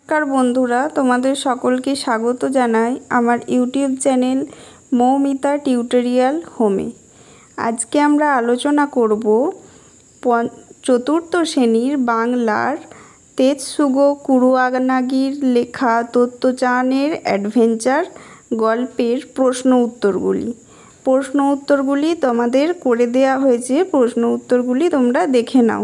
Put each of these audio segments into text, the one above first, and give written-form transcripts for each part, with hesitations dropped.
নমস্কার বন্ধুরা, তোমাদের সকলকে স্বাগত জানাই আমার ইউটিউব চ্যানেল মৌমিতা টিউটোরিয়াল হোমে। আজকে আমরা আলোচনা করব চতুর্থ শ্রেণীর বাংলার তেতসুগো কুরুয়ানাগির লেখা তত্ত্বচানের অ্যাডভেঞ্চার গল্পের প্রশ্ন উত্তরগুলি তোমাদের করে দেয়া হয়েছে। প্রশ্ন উত্তরগুলি তোমরা দেখে নাও।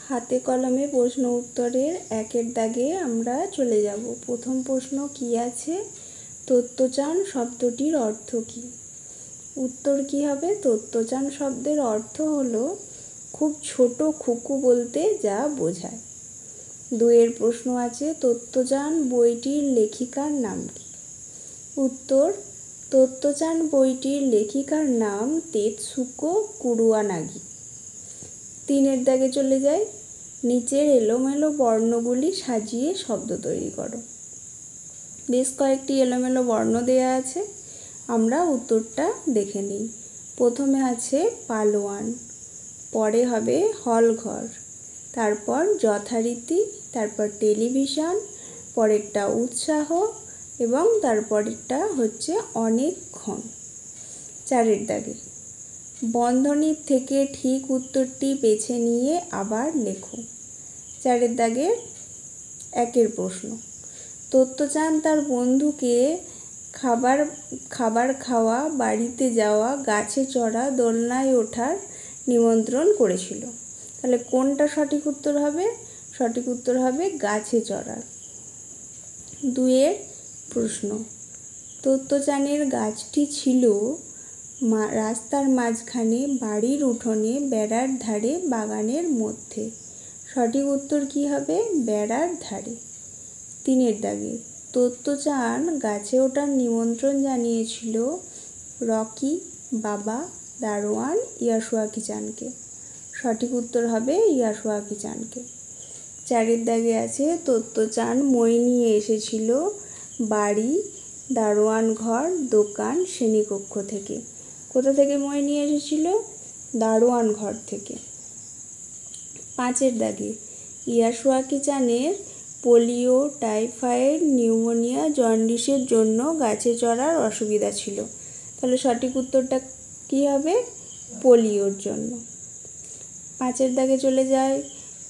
হাতে কলমে প্রশ্ন উত্তরের একের দাগে আমরা চলে যাব। প্রথম প্রশ্ন কি আছে? তত্ত্বচান শব্দটির অর্থ কী? উত্তর কি হবে? তত্ত্বচান শব্দের অর্থ হলো খুব ছোট খুকু বলতে যা বোঝায়। দুইয়ের প্রশ্ন আছে তত্ত্বচান বইটির লেখিকার নাম কি? উত্তর তত্ত্বচান বইটির লেখিকার নাম তেতসুগো কুরুয়ানাগি। তিনের দাগে চলে যাই। নিচের এলোমেলো বর্ণগুলি সাজিয়ে শব্দ তৈরি করো। বেশ কয়েকটি এলোমেলো বর্ণ দেয়া আছে, আমরা উত্তরটা দেখে নিই। প্রথমে আছে পালোয়ান, পরে হবে হলঘর, তারপর যথারীতি, তারপর টেলিভিশন, পরেরটা উৎসাহ এবং তারপরেরটা হচ্ছে অনেকক্ষণ। চারের দাগে বন্ধনীর থেকে ঠিক উত্তরটি বেছে নিয়ে আবার লেখো। চারের দাগে একের প্রশ্ন তত্ত্বচান তার বন্ধুকে খাবার খাওয়া, বাড়িতে যাওয়া, গাছে চড়া, দোলনায় ওঠার নিমন্ত্রণ করেছিল। তাহলে কোনটা সঠিক উত্তর হবে? সঠিক উত্তর হবে গাছে চড়ার। দুইয়ের প্রশ্ন তত্ত্বচানের গাছটি ছিল রাস্তার মাঝখানে, বাড়ির উঠোনে, বেড়ার ধারে, বাগানের মধ্যে। সঠিক উত্তর কি হবে? বেড়ার ধারে। তিনের দাগে তত্ত্বচান গাছে ওঠার নিমন্ত্রণ জানিয়েছিল রকি, বাবা, দারোয়ান, ইয়াসুয়াকি চানকে। সঠিক উত্তর হবে ইয়াসুয়াকি চানকে। চারের দাগে আছে তত্ত্বচান মই নিয়ে এসেছিল বাড়ি, দারোয়ান ঘর, দোকান, শ্রেণীকক্ষ থেকে। কোথা থেকে মই নিয়ে এসেছিল? দারোয়ান ঘর থেকে। পাঁচের দাগে ইয়াসুয়াকি চানের পোলিও, টাইফয়েড, নিউমোনিয়া, জন্ডিসের জন্য গাছে চড়ার অসুবিধা ছিল। তাহলে সঠিক উত্তরটা কি হবে? পোলিওর জন্য। পাঁচের দাগে চলে যায়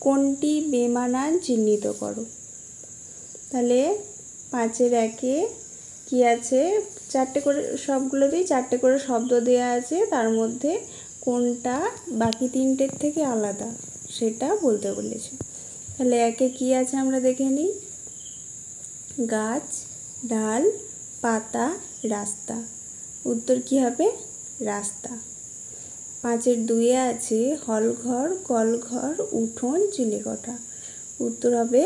কোনটি বেমানান চিহ্নিত করো। তাহলে পাঁচের একে কি আছে? চারটে করে, সবগুলোতেই চারটে করে শব্দ দেয়া আছে, তার মধ্যে কোনটা বাকি তিনটের থেকে আলাদা সেটা বলতে বলেছে। তাহলে একে কি আছে আমরা দেখে নিই। গাছ, ডাল, পাতা, রাস্তা। উত্তর কি হবে? রাস্তা। পাঁচের দুইয়ে আছে হলঘর, কলঘর, উঠোন, চিলেকোঠা। উত্তর হবে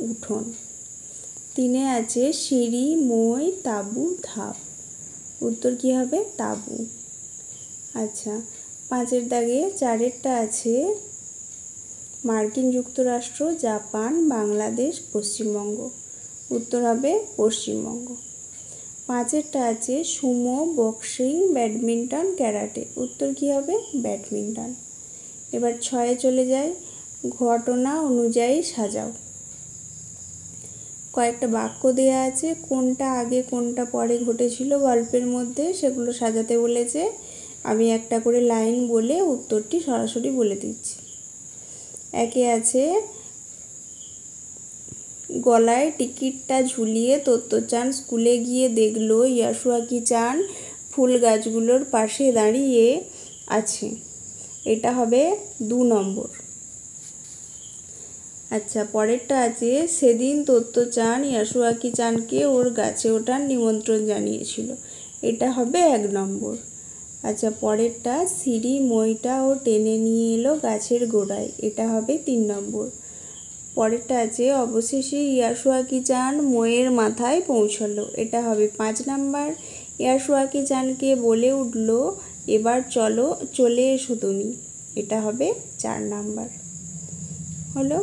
উঠোন। তিনে আছে সিঁড়ি, মই, তাঁবু, ধাপ। উত্তর কি হবে? তাঁবু। আচ্ছা, পাঁচের দাগে চারেরটা আছে মার্কিন যুক্তরাষ্ট্র, জাপান, বাংলাদেশ, পশ্চিমবঙ্গ। উত্তর হবে পশ্চিমবঙ্গ। পাঁচেরটা আছে সুমো, বক্সিং, ব্যাডমিন্টন, ক্যারাটে। উত্তর কি হবে? ব্যাডমিন্টন। এবার ছয়ে চলে যায় ঘটনা অনুযায়ী সাজাও। কয়েকটা বাক্য দেয়া আছে, কোনটা আগে কোনটা পরে ঘটেছিল গল্পের মধ্যে সেগুলো সাজাতে বলেছে। আমি একটা করে লাইন বলে উত্তরটি সরাসরি বলে দিচ্ছি। একে আছে গলায় টিকিটটা ঝুলিয়ে তত্ত্বচান স্কুলে গিয়ে দেখলো ইয়াসুয়াকি চান ফুল গাছগুলোর পাশে দাঁড়িয়ে আছে। এটা হবে 2 নম্বর। আচ্ছা, পরেরটা আছে সেদিন তত্ত্বচান ইয়াসুয়াকি চানকে ওর গাছে ওঠার নিমন্ত্রণ জানিয়েছিল। এটা হবে 1 নম্বর। আচ্ছা, পরেরটা সিঁড়ি, মইটা ও টেনে নিয়ে এলো গাছের গোড়ায়। এটা হবে 3 নম্বর। পরেরটা আছে অবশেষে ইয়াসুয়াকি চান মইয়ের মাথায় পৌঁছলো। এটা হবে 5 নম্বর। ইয়াসুয়াকি চানকে বলে উঠল এবার চলে এসো তুমি। এটা হবে 4 নম্বর। হলো।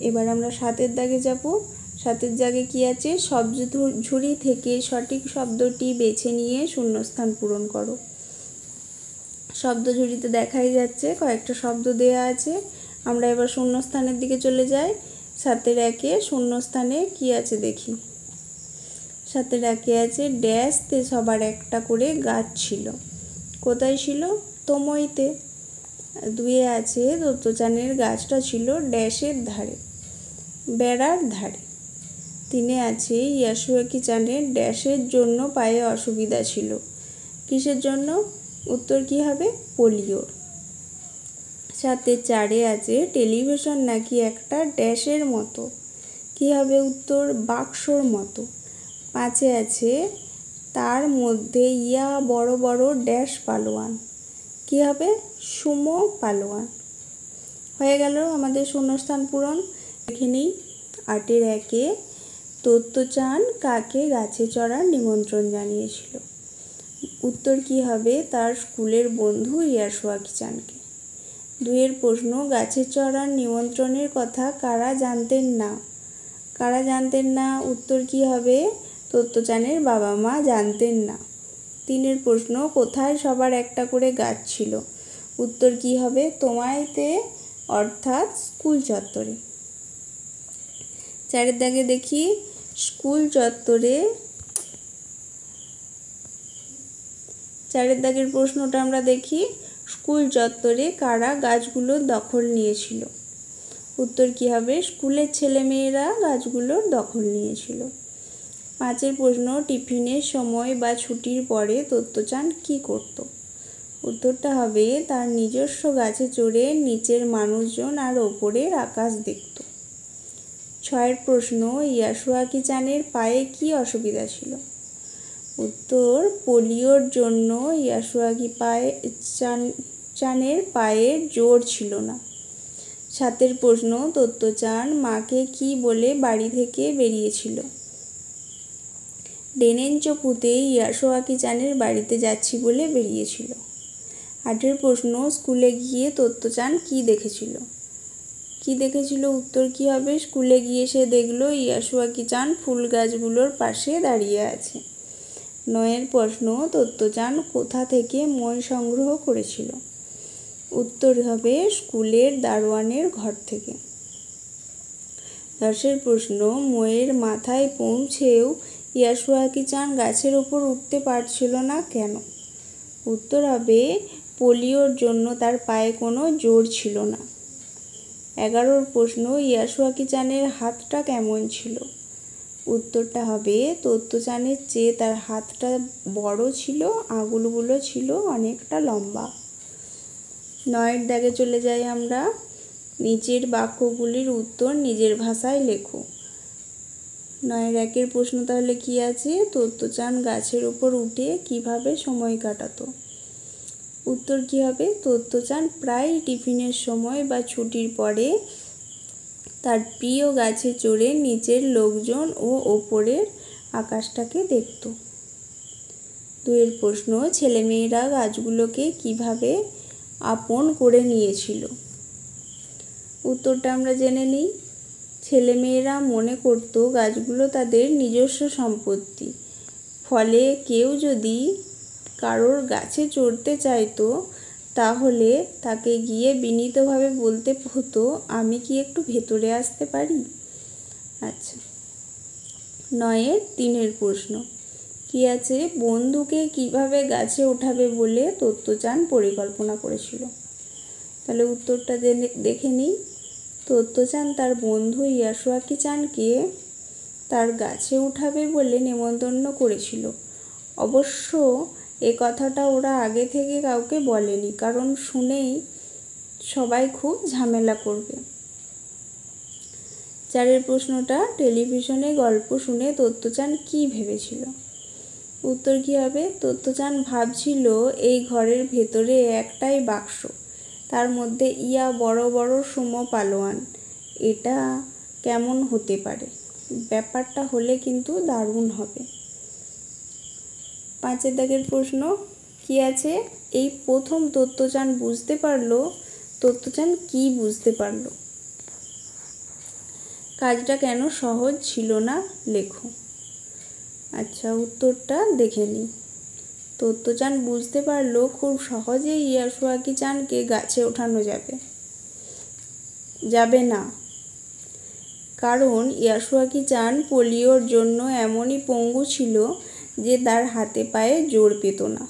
এবার আমরা 7এর দাগে যাব। 7এর দাগে কি আছে? শব্দ ঝুড়ি থেকে সঠিক শব্দটি বেছে নিয়ে শূন্যস্থান পূরণ করো। শব্দ ঝুড়িতে দেখাই যাচ্ছে কয়েকটা শব্দ দেয়া আছে। আমরা এবার শূন্যস্থানের দিকে চলে যাই। 7-এর 1-এ শূন্যস্থানে কি আছে দেখি। 7-এর 1-এ আছে ড্যাশতে সবার একটা করে গাছ ছিল। কোথায় ছিল? তমইতে। 2-এ আছে দত্তচানের গাছটা ছিল ড্যাশের ধারে, বেড়ার ধারে। 3-এ আছে ইয়াসুয়াকি চানের ড্যাশের জন্য পায়ে অসুবিধা ছিল। কিসের জন্য? উত্তর কি হবে? পোলিওর। 7-এর 4-এ আছে টেলিভিশন নাকি একটা ড্যাশের মতো। কি হবে উত্তর? বাক্সর মতো। 5-এ আছে তার মধ্যে ইয়া বড় বড় ড্যাশ পালোয়ান। কি হবে? সুমো পালোয়ান। হয়ে গেল আমাদের শূন্যস্থান পূরণ। দেখে নিই। 8-এর 1-এ দত্তচান কাকে গাছে চড়ার নিমন্ত্রণ জানিয়েছিল? উত্তর কি হবে? তার স্কুলের বন্ধু ইয়াসুয়াকি চানকে। 2-এর প্রশ্ন, গাছে চড়ার নিমন্ত্রণের কথা কারা জানতেন না? কারা জানতেন না? উত্তর কি হবে? দত্তচানের বাবা মা জানতেন না। 3-এর প্রশ্ন, কোথায় সবার একটা করে গাছ ছিল? উত্তর কি হবে? তমইতে অর্থাৎ স্কুল চত্বরে। 4-এর দাগে দেখি স্কুল চত্বরে। 4-এর দাগের প্রশ্নটা আমরা দেখি, স্কুল চত্বরে কারা গাছগুলোর দখল নিয়েছিল? উত্তর কি হবে? স্কুলের ছেলেমেয়েরা গাছগুলোর দখল নিয়েছিল। 5-এর প্রশ্ন, টিফিনের সময় বা ছুটির পরে দত্তচান কি করত? উত্তরটা হবে তার নিজস্ব গাছে চড়ে নিচের মানুষজন আর ওপরের আকাশ দেখত। 6-এর প্রশ্ন, ইয়াসুয়াকি চানের পায়ে কি অসুবিধা ছিল? উত্তর পোলিওর জন্য ইয়াসুয়াকি চানের পায়ে জোর ছিল না। 7-এর প্রশ্ন, দত্তচান মাকে কি বলে বাড়ি থেকে বেরিয়েছিল? ডেনেনচোপুতে ইয়াসুয়াকি চানের বাড়িতে যাচ্ছি বলে বেরিয়েছিল। 8-এর প্রশ্ন, স্কুলে গিয়ে দত্তচান কি দেখেছিল? কি দেখেছিল? উত্তর কি হবে? স্কুলে গিয়ে সে দেখল ইয়াসুয়াকি চান ফুল গাছগুলোর পাশে দাঁড়িয়ে আছে। 9-এর প্রশ্ন, দত্তচান কোথা থেকে মই সংগ্রহ করেছিল? উত্তর হবে স্কুলের দারোয়ানের ঘর থেকে। 10-এর প্রশ্ন, মইয়ের মাথায় পৌঁছেও ইয়াসুয়াকি চান গাছের ওপর উঠতে পারছিল না কেন? উত্তর হবে পোলিওর জন্য তার পায়ে কোনো জোর ছিল না। 11-র প্রশ্ন, ইয়াসুয়াকি চানের হাতটা কেমন ছিল? উত্তরটা হবে দত্তচানের চেয়ে তার হাতটা বড় ছিল, আঙুলগুলো ছিল অনেকটা লম্বা। 9-এর দাগে চলে যাই আমরা। নিচের বাক্যগুলির উত্তর নিজের ভাষায় লেখো। 9-এর 1-এর প্রশ্ন তাহলে কি আছে? দত্তচান গাছের উপর উঠে কিভাবে সময় কাটাতো? উত্তর কি হবে? দত্তচান প্রায় টিফিনের সময় বা ছুটির পরে তার প্রিয় গাছে চড়ে নিচের লোকজন ও ওপরের আকাশটাকে দেখত। 2-এর প্রশ্ন, ছেলেমেয়েরা গাছগুলোকে কিভাবে আপন করে নিয়েছিল? উত্তরটা আমরা জেনে নিই। ছেলেমেয়েরা মনে করত গাছগুলো তাদের নিজস্ব সম্পত্তি, ফলে কেউ যদি কারোর গাছে চড়তে চাইতো তাহলে তাকে গিয়ে বিনীতভাবে বলতে হতো, আমি কি একটু ভেতরে আসতে পারি? আচ্ছা। 9-এর 3-এর প্রশ্ন কি আছে? বন্ধুকে কিভাবে গাছে ওঠাবে বলে দত্তচান পরিকল্পনা করেছিল? তাহলে উত্তরটা দেখে নিই। দত্তচান তার বন্ধু ইয়াসুয়াকি চানকে তার গাছে উঠাবে বলে নেমন্তন্ন করেছিল। অবশ্য এ কথাটা ওরা আগে থেকে কাউকে বলেনি, কারণ শুনেই সবাই খুব ঝামেলা করবে। 4-এর প্রশ্নটা, টেলিভিশনে গল্প শুনে দত্তচান কি ভেবেছিল? উত্তর কি হবে? দত্তচান ভাবছিল এই ঘরের ভেতরে একটাই বাক্স, তার মধ্যে ইয়া বড় বড় সুমো পালোয়ান। এটা কেমন হতে পারে? ব্যাপারটা হলে কিন্তু দারুণ হবে। 5-এর দাগের প্রশ্ন কি আছে? এই প্রথম দত্তচান বুঝতে পারলো। দত্তচান কি বুঝতে পারলো? কাজটা কেন সহজ ছিল না লেখো। আচ্ছা, উত্তরটা দেখে নিই। দত্তচান বুঝতে পারলো খুব সহজেই ইয়াসুয়াকি চানকে গাছে ওঠানো যাবে না। কারণ ইয়াসুয়াকি চান পোলিওর জন্য এমনই পঙ্গু ছিল যে তার হাতে পায়ে জোর পেত না।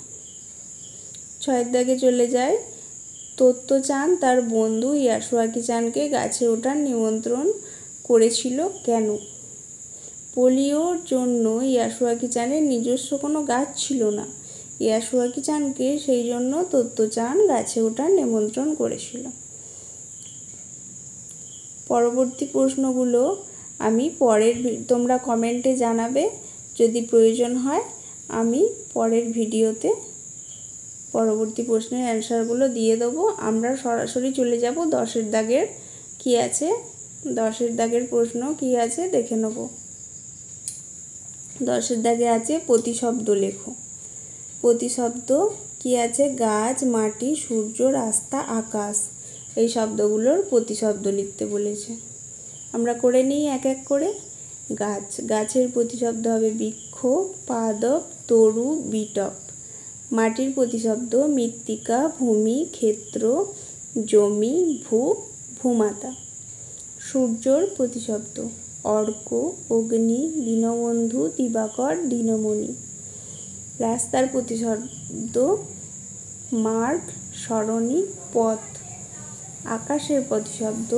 6 দাগে চলে যায়। তোত্তো চান তার বন্ধু ইয়াসুয়াকি চানকে গাছে ওঠার নিমন্ত্রণ করেছিল কেন? পোলিওর জন্য ইয়াসুয়াকি চানের নিজস্ব কোনো গাছ ছিল না। ইয়াসুয়াকি চানকে সেই জন্য তোত্তো চান গাছে ওঠার নিমন্ত্রণ করেছিল। পরবর্তী প্রশ্নগুলো আমি তোমরা কমেন্টে জানাবে, যদি প্রয়োজন হয় আমি পরের ভিডিওতে পরবর্তী প্রশ্নের অ্যান্সারগুলো দিয়ে দেবো। আমরা সরাসরি চলে যাব 10 দাগের কি আছে। 10 দাগের প্রশ্ন কি আছে দেখে নেব। 10 দাগে আছে প্রতিশব্দ লেখো। প্রতিশব্দ কি আছে? গাছ, মাটি, সূর্য, রাস্তা, আকাশ। এই শব্দগুলোর প্রতিশব্দ লিখতে বলেছে। আমরা করে নিই এক এক করে। গাছ, গাছের প্রতিশব্দ হবে বৃক্ষ, পাদপ, তরু, বিটপ। মাটির প্রতিশব্দ মৃত্তিকা, ভূমি, ক্ষেত্র, জমি, ভূমাতা। সূর্যর প্রতিশব্দ অর্ক, অগ্নি, দীনবন্ধু, দিবাকর, দিনমণি। রাস্তার প্রতিশব্দ মার্গ, সরণি, পথ। আকাশের প্রতিশব্দ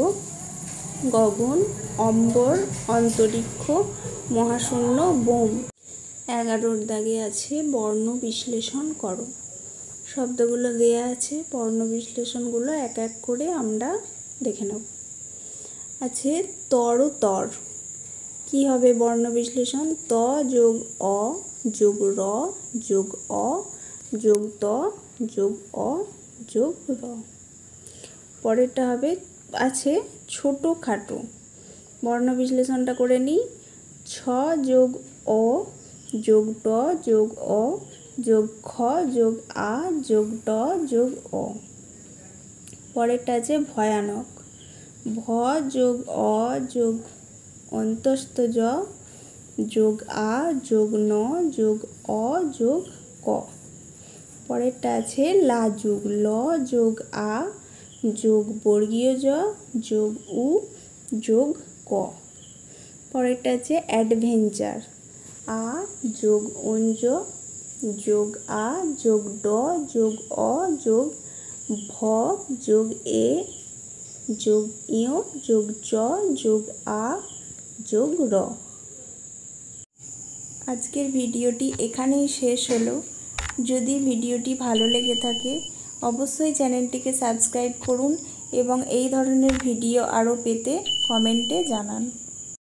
গগন, অম্বর, অন্তরিক্ষ, মহাশূন্য, বোম। 11 দাগে আছে বর্ণ বিশ্লেষণ করো। শব্দগুলো দেয়া আছে, বর্ণ বিশ্লেষণগুলো এক এক করে আমরা দেখে নেব। আছে তর। কি হবে বর্ণ বিশ্লেষণ? ত যোগ অ যোগ র যোগ অ যোগ ত যোগ অ যোগ র। পরেরটা হবে আছে ছোট খাটো। বর্ণ বিশ্লেষণটা করে নিই। ছ যোগ অ যোগ ট যোগ অ যোগ খ যোগ আ যোগ ট যোগ অ। পরেরটা আছে ভয়ানক। ভ যোগ অ যোগ অন্তস্থ জ যোগ আ যোগ ন যোগ অ যোগ ক। পরেরটা আছে লাজুক। ল যোগ আ যোগ বর্গীয় জ যোগ উ যোগ ক। পরেরটা আছে অ্যাডভেঞ্চার। আ যোগ অঞ্জ যোগ আ যোগ ড যোগ অ যোগ ভ যোগ এ যোগ ইয় যোগ জ যোগ আ যোগ র। আজকের ভিডিওটি এখানেই শেষ হলো। যদি ভিডিওটি ভালো লেগে থাকে অবশ্যই চ্যানেলটিকে সাবস্ক্রাইব করুন এবং এই ধরনের ভিডিও আরও পেতে কমেন্টে জানান।